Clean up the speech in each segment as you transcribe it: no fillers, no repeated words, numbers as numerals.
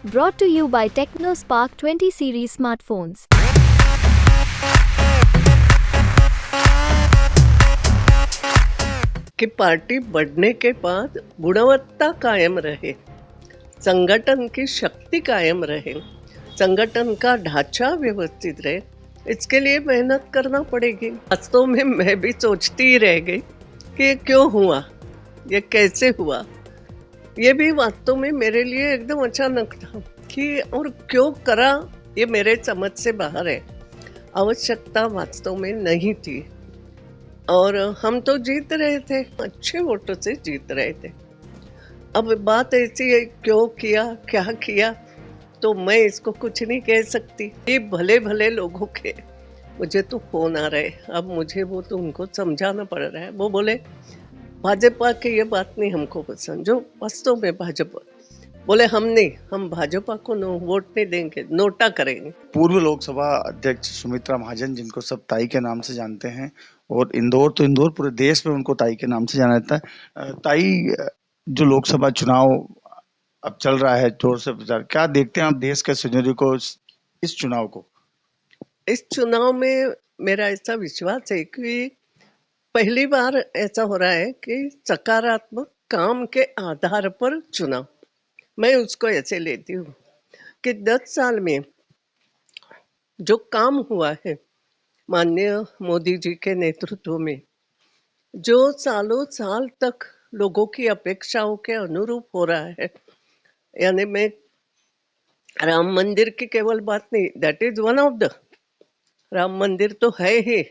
Brought to you by TechnoSpark 20 series smartphones. कि party बढ़ने के बाद गुणवत्ता कायम रहे, संगठन की शक्ति कायम रहे, संगठन का ढांचा व्यवस्थित रहे, इसके लिए मेहनत करना पड़ेगी। वास्तव में मैं भी सोचती ही रह गई कि ये क्यों हुआ, ये कैसे हुआ। ये भी वास्तव में मेरे लिए एकदम अचानक था कि और क्यों करा, ये मेरे समझ से बाहर है। आवश्यकता वास्तव में नहीं थी और हम तो जीत रहे थे, अच्छे वोटों से जीत रहे थे। अब बात ऐसी है, क्यों किया, क्या किया, तो मैं इसको कुछ नहीं कह सकती। ये भले भले लोगों के मुझे तो फोन आ रहे, अब मुझे वो तो उनको समझाना पड़ रहा है। वो बोले भाजपा की ये बात नहीं हमको पसंद, जो वास्तव में भाजपा बोले हम भाजपा को वोट नहीं देंगे, नोटा करेंगे। पूर्व लोकसभा अध्यक्ष सुमित्रा महाजन, जिनको सब ताई के नाम से जानते हैं, और इंदौर पूरे देश में उनको ताई के नाम से जाना जाता है। ताई, जो लोकसभा चुनाव अब चल रहा है जोर से प्रचार, क्या देखते हैं आप देश के सिनेरियो को, इस चुनाव को? इस चुनाव में मेरा ऐसा विश्वास है कि पहली बार ऐसा हो रहा है कि सकारात्मक काम के आधार पर चुनाव, मैं उसको ऐसे लेती हूँ कि 10 साल में जो काम हुआ है माननीय मोदी जी के नेतृत्व में, जो सालों साल तक लोगों की अपेक्षाओं के अनुरूप हो रहा है, यानी मैं राम मंदिर की केवल बात नहीं, that is one of the, Ram मंदिर तो है ही,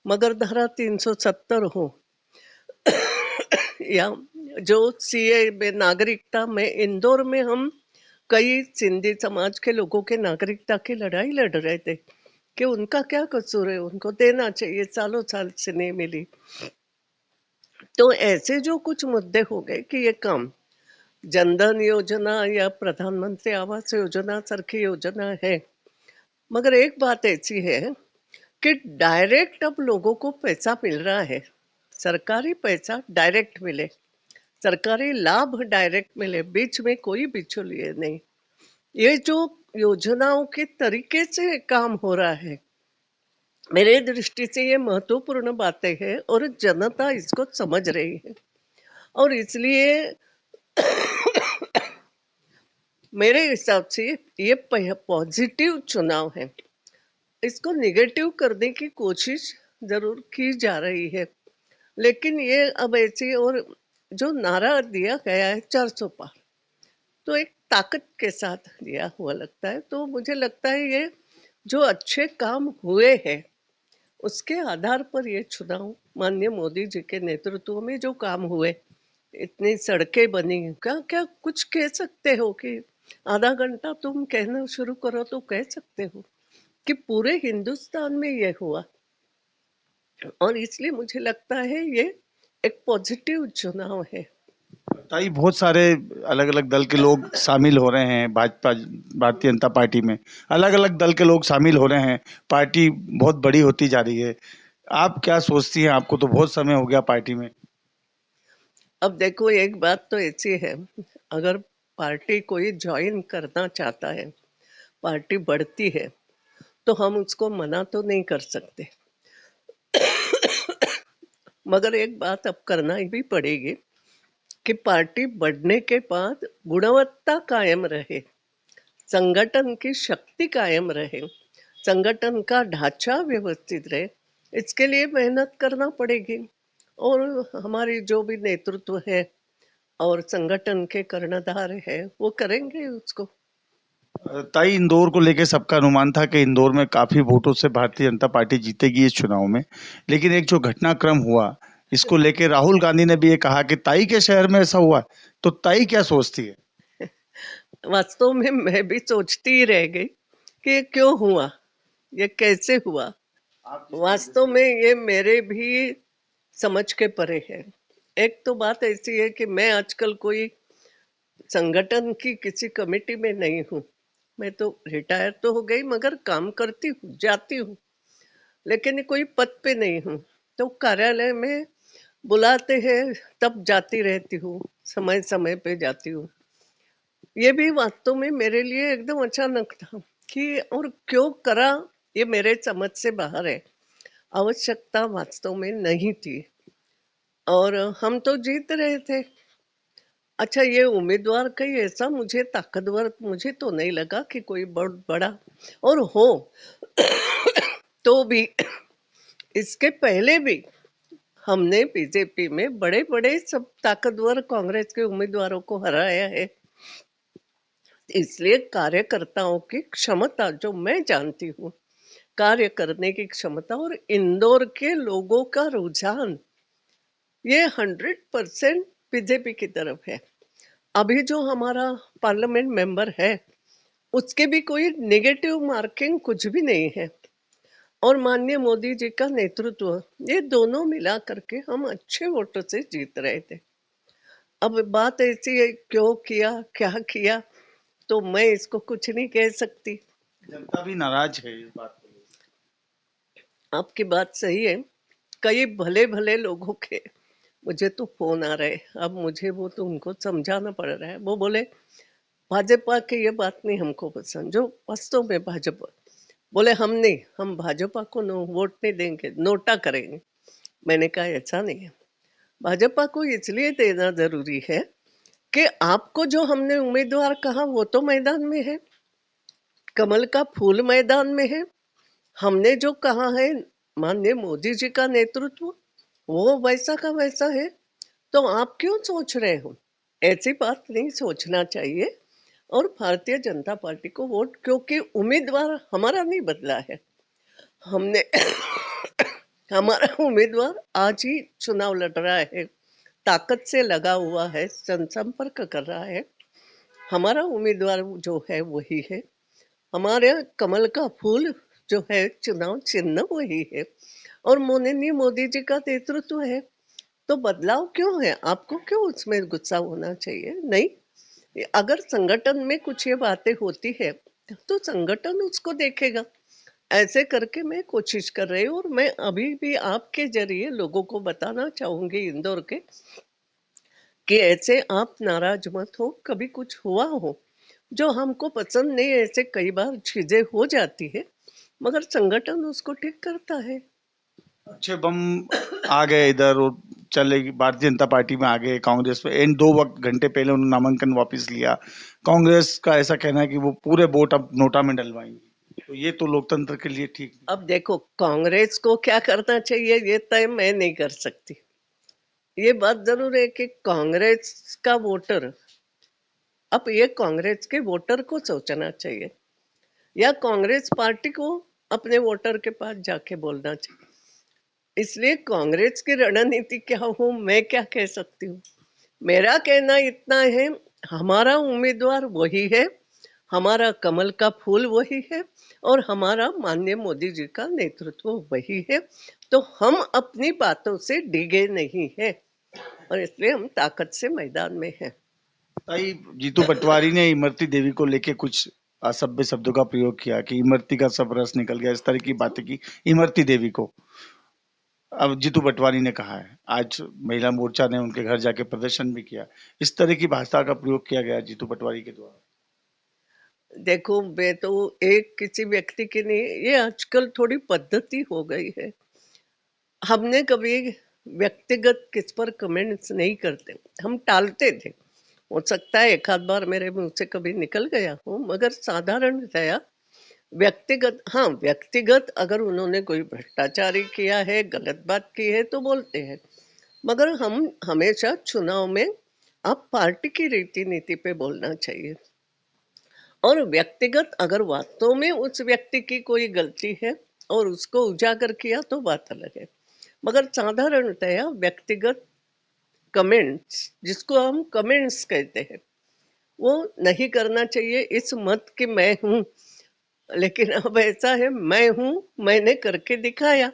मगर धारा 370 हो या जो सीए में नागरिकता में, इंदौर में हम कई सिंधी समाज के लोगों के नागरिकता की लड़ाई लड़ रहे थे कि उनका क्या कसूर है, उनको देना चाहिए, सालों साल से नहीं मिली। तो ऐसे जो कुछ मुद्दे हो गए कि ये काम जनधन योजना या प्रधानमंत्री आवास योजना सारखी योजना है, मगर एक बात ऐसी है कि डायरेक्ट अब लोगों को पैसा मिल रहा है, सरकारी पैसा डायरेक्ट मिले, सरकारी लाभ डायरेक्ट मिले, बीच में कोई बिचौलिए नहीं। ये जो योजनाओं के तरीके से काम हो रहा है, मेरे दृष्टि से ये महत्वपूर्ण बातें हैं और जनता इसको समझ रही है। और इसलिए मेरे हिसाब से ये पॉजिटिव चुनाव है। इसको निगेटिव करने की कोशिश जरूर की जा रही है, लेकिन ये अब ऐसी, और जो नारा दिया गया है 400 पार, तो एक ताकत के साथ दिया हुआ लगता है। तो मुझे लगता है ये जो अच्छे काम हुए हैं उसके आधार पर ये चुनाव, माननीय मोदी जी के नेतृत्व में जो काम हुए, इतनी सड़कें बनी, क्या क्या कुछ कह सकते हो कि आधा घंटा तुम कहना शुरू करो तो कह सकते हो कि पूरे हिंदुस्तान में ये हुआ। और इसलिए मुझे लगता है ये एक पॉजिटिव चुनाव है। ताई, बहुत सारे अलग अलग दल के लोग शामिल हो रहे हैं भाजपा, भारतीय जनता पार्टी में। अलग अलग दल के लोग शामिल हो रहे हैं, पार्टी बहुत बड़ी होती जा रही है। आप क्या सोचती हैं? आपको तो बहुत समय हो गया पार्टी में। अब देखो, एक बात तो ऐसी है, अगर पार्टी कोई ज्वाइन करना चाहता है, पार्टी बढ़ती है, तो हम उसको मना तो नहीं कर सकते, मगर एक बात अब करना ही भी पड़ेगी कि पार्टी बढ़ने के बाद गुणवत्ता कायम रहे, संगठन की शक्ति कायम रहे, संगठन का ढांचा व्यवस्थित रहे, इसके लिए मेहनत करना पड़ेगी। और हमारी जो भी नेतृत्व है और संगठन के कर्णधार है, वो करेंगे उसको। ताई, इंदौर को लेकर सबका अनुमान था कि इंदौर में काफी वोटों से भारतीय जनता पार्टी जीतेगी इस चुनाव में, लेकिन एक जो घटनाक्रम हुआ, इसको लेकर राहुल गांधी ने भी ये कहा कि ताई के शहर में ऐसा हुआ। तो ताई क्या सोचती है? वास्तव में मैं भी सोचती ही रह गई कि ये क्यों हुआ, ये कैसे हुआ। वास्तव में ये मेरे भी समझ के परे है। एक तो बात ऐसी है कि मैं आजकल कोई संगठन की किसी कमेटी में नहीं हूँ, मैं तो रिटायर तो हो गई, मगर काम करती हूँ, जाती हूँ, लेकिन कोई पद पे नहीं हूँ। तो कार्यालय में बुलाते हैं तब जाती रहती हूँ, समय समय पे जाती हूँ। ये भी वास्तव में मेरे लिए एकदम अचानक था कि और क्यों करा, ये मेरे समझ से बाहर है। आवश्यकता वास्तव में नहीं थी और हम तो जीत रहे थे। अच्छा, ये उम्मीदवार कहीं ऐसा मुझे ताकतवर मुझे तो नहीं लगा कि कोई बहुत बड़ा और हो तो भी इसके पहले भी हमने बीजेपी में बड़े बड़े सब ताकतवर कांग्रेस के उम्मीदवारों को हराया है। इसलिए कार्यकर्ताओं की क्षमता जो मैं जानती हूँ, कार्य करने की क्षमता और इंदौर के लोगों का रुझान, ये 100% बीजेपी की तरफ है। अभी जो हमारा पार्लियामेंट मेंबर है उसके भी कोई नेगेटिव मार्किंग कुछ भी नहीं है और माननीय मोदी जी का नेतृत्व, ये दोनों मिला करके हम अच्छे वोटों से जीत रहे थे। अब बात ऐसी है क्यों किया क्या किया, तो मैं इसको कुछ नहीं कह सकती। जनता भी नाराज है इस बात को लेकर। आपकी बात सही है। कई भले भले लोगों के मुझे तो फोन आ रहे हैं, अब मुझे वो तो उनको समझाना पड़ रहा है। वो बोले भाजपा की ये बात नहीं हमको पसंद, जो वास्तव में भाजपा बोले हम नहीं, हम भाजपा को वोट नहीं देंगे, नोटा करेंगे। मैंने कहा ऐसा नहीं है, भाजपा को इसलिए देना जरूरी है कि आपको जो हमने उम्मीदवार कहा वो तो मैदान में है, कमल का फूल मैदान में है। हमने जो कहा है माननीय मोदी जी का नेतृत्व, वो वैसा का वैसा है। तो आप क्यों सोच रहे हो, ऐसी बात नहीं सोचना चाहिए। और भारतीय जनता पार्टी को वोट, क्योंकि उम्मीदवार हमारा नहीं बदला है। हमने हमारा उम्मीदवार आज ही चुनाव लड़ रहा है, ताकत से लगा हुआ है, जनसंपर्क कर रहा है। हमारा उम्मीदवार जो है वही है, हमारे कमल का फूल जो है चुनाव चिन्ह वही है और माननीय मोदी जी का नेतृत्व है। तो बदलाव क्यों है, आपको क्यों उसमें गुस्सा होना चाहिए? नहीं, अगर संगठन में कुछ ये बातें होती है तो संगठन उसको देखेगा। ऐसे करके मैं कोशिश कर रही हूँ और मैं अभी भी आपके जरिए लोगों को बताना चाहूंगी इंदौर के कि ऐसे आप नाराज मत हो। कभी कुछ हुआ हो जो हमको पसंद नहीं है, ऐसे कई बार चीजें हो जाती है, मगर संगठन उसको ठीक करता है। अच्छे बम आ गए इधर और चले भारतीय जनता पार्टी में आ गए कांग्रेस में। इन 2 घंटे पहले उन्होंने नामांकन वापस लिया। कांग्रेस का ऐसा कहना है कि वो पूरे वोट अब नोटा में डलवाएंगी, तो ये तो लोकतंत्र के लिए ठीक नहीं। अब देखो, कांग्रेस को क्या करना चाहिए ये तय मैं नहीं कर सकती। ये बात जरूर है कि कांग्रेस का वोटर, अब ये कांग्रेस के वोटर को सोचना चाहिए या कांग्रेस पार्टी को अपने वोटर के पास जाके बोलना चाहिए। इसलिए कांग्रेस की रणनीति क्या हो मैं क्या कह सकती हूँ। मेरा कहना इतना है, हमारा उम्मीदवार वही है, हमारा कमल का फूल वही है और हमारा माननीय मोदी जी का नेतृत्व वही है। तो हम अपनी बातों से डिगे नहीं है और इसलिए हम ताकत से मैदान में हैं। ताई, जीतू पटवारी ने इमरती देवी को लेके कुछ असभ्य शब्दों का प्रयोग किया कि इमरती का सब रस निकल गया, इस तरह की बातें की इमरती देवी को। अब जीतू पटवारी ने कहा है, आज महिला मोर्चा ने उनके घर जाके प्रदर्शन भी किया। इस तरह की भाषा का प्रयोग किया गया जीतू पटवारी के द्वारा। देखो, मैं तो एक किसी व्यक्ति की नहीं, ये आजकल थोड़ी पद्धति हो गई है। हमने कभी व्यक्तिगत किस पर कमेंट्स नहीं करते, हम टालते थे। हो सकता है एक आध बार मेरे मुंह से कभी निकल गया हो, मगर साधारणतया व्यक्तिगत, हाँ व्यक्तिगत अगर उन्होंने कोई भ्रष्टाचारी किया है, गलत बात की है तो बोलते हैं। मगर हम हमेशा चुनाव में आप पार्टी की रीति नीति पे बोलना चाहिए और व्यक्तिगत अगर वास्तव में उस व्यक्ति की कोई गलती है और उसको उजागर किया तो बात अलग है। मगर साधारणतया व्यक्तिगत कमेंट्स, जिसको हम कमेंट्स कहते हैं, वो नहीं करना चाहिए। इस मत कि मैं हूँ, लेकिन अब ऐसा है मैं हूँ, मैंने करके दिखाया।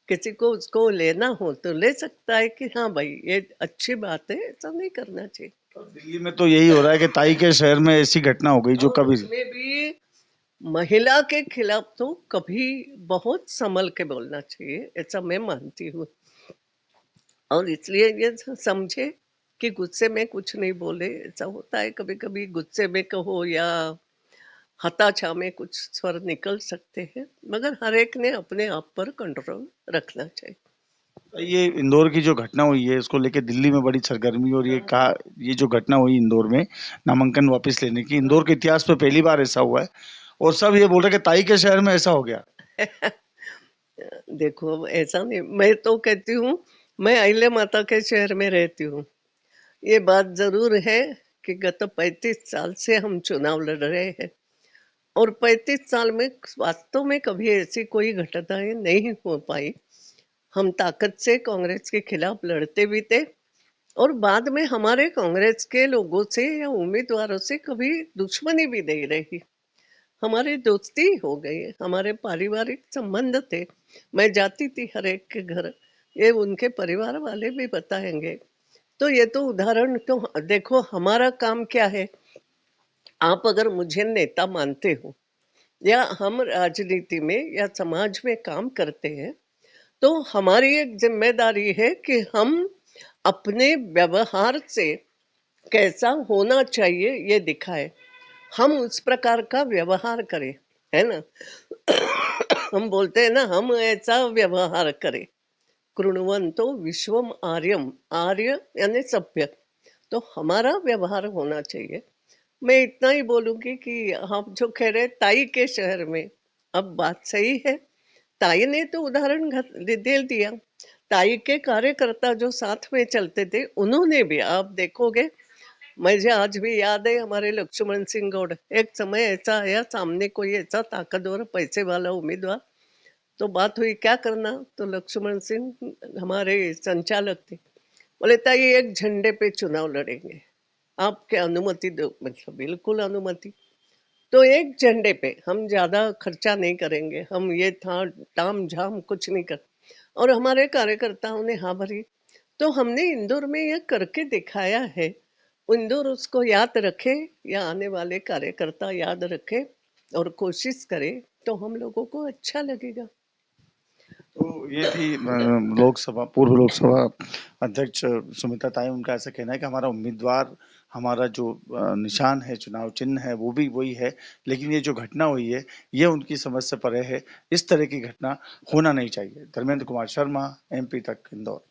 किसी को उसको लेना हो तो ले सकता है कि हाँ भाई ये अच्छी बात है, ऐसा नहीं करना चाहिए। दिल्ली में तो यही हो रहा है कि ताई के शहर में ऐसी घटना हो गई जो और कभी। उसमें भी महिला के खिलाफ तो कभी बहुत संभल के बोलना चाहिए, ऐसा मैं मानती हूँ। और इसलिए ये समझे कि गुस्से में कुछ नहीं बोले। ऐसा होता है कभी कभी, गुस्से में कहो या हताशा में कुछ स्वर निकल सकते हैं, मगर हर एक ने अपने आप पर कंट्रोल रखना चाहिए। ये इंदौर की जो घटना हुई है इसको लेके दिल्ली में बड़ी सरगर्मी, और ये जो घटना हुई इंदौर में नामांकन वापस लेने की, इंदौर के इतिहास में पहली बार ऐसा हुआ है, और सब ये बोल रहे हैं कि ताई के शहर में ऐसा हो गया। देखो, ऐसा नहीं, मैं तो कहती हूँ, मैं अहिल्या माता के शहर में रहती हूँ। ये बात जरूर है कि गत 35 साल से हम चुनाव लड़ रहे हैं, और 35 साल में वास्तव में कभी ऐसी कोई घटनाएं नहीं हो पाई। हम ताकत से कांग्रेस के खिलाफ लड़ते भी थे, और बाद में हमारे कांग्रेस के लोगों से या उम्मीदवारों से कभी दुश्मनी भी नहीं रही। हमारी दोस्ती हो गई, हमारे पारिवारिक संबंध थे। मैं जाती थी हर एक के घर, ये उनके परिवार वाले भी बताएंगे। तो ये तो उदाहरण, तो देखो हमारा काम क्या है। आप अगर मुझे नेता मानते हो या हम राजनीति में या समाज में काम करते हैं, तो हमारी एक जिम्मेदारी है कि हम अपने व्यवहार से कैसा होना चाहिए ये दिखाए, हम उस प्रकार का व्यवहार करें, है ना। हम बोलते हैं ना, हम ऐसा व्यवहार करें। कृण्वंतो विश्वम आर्यम, आर्य यानी सभ्य, तो हमारा व्यवहार होना चाहिए। मैं इतना ही बोलूंगी कि आप जो कह रहे ताई के शहर में, अब बात सही है। ताई ने तो उदाहरण दे दिया। ताई के कार्यकर्ता जो साथ में चलते थे, उन्होंने भी, आप देखोगे, मुझे आज भी याद है हमारे लक्ष्मण सिंह गौड़, एक समय ऐसा आया सामने कोई ऐसा ताकतवर पैसे वाला उम्मीदवार, तो बात हुई क्या करना, तो लक्ष्मण सिंह हमारे संचालक थे, बोले ताई एक झंडे पे चुनाव लड़ेंगे, आपके अनुमति दो। मतलब बिल्कुल अनुमति। तो एक झंडे पे हम ज्यादा खर्चा नहीं करेंगे, हम ये था ताम झाम कुछ नहीं कर, और हमारे कार्यकर्ताओं ने हाँ भरी। तो हमने इंदौर में यह करके दिखाया है। इंदौर उसको याद रखे, या आने वाले कार्यकर्ता याद रखे और कोशिश करे, तो हम लोगों को अच्छा लगेगा। तो ये थी लोकसभा पूर्व लोकसभा अध्यक्ष सुमित्रा ताई। उनका ऐसा कहना है कि हमारा उम्मीदवार, हमारा जो निशान है, चुनाव चिन्ह है, वो भी वही है, लेकिन ये जो घटना हुई है ये उनकी समझ से परे है। इस तरह की घटना होना नहीं चाहिए। धर्मेंद्र कुमार शर्मा, MP तक, इंदौर।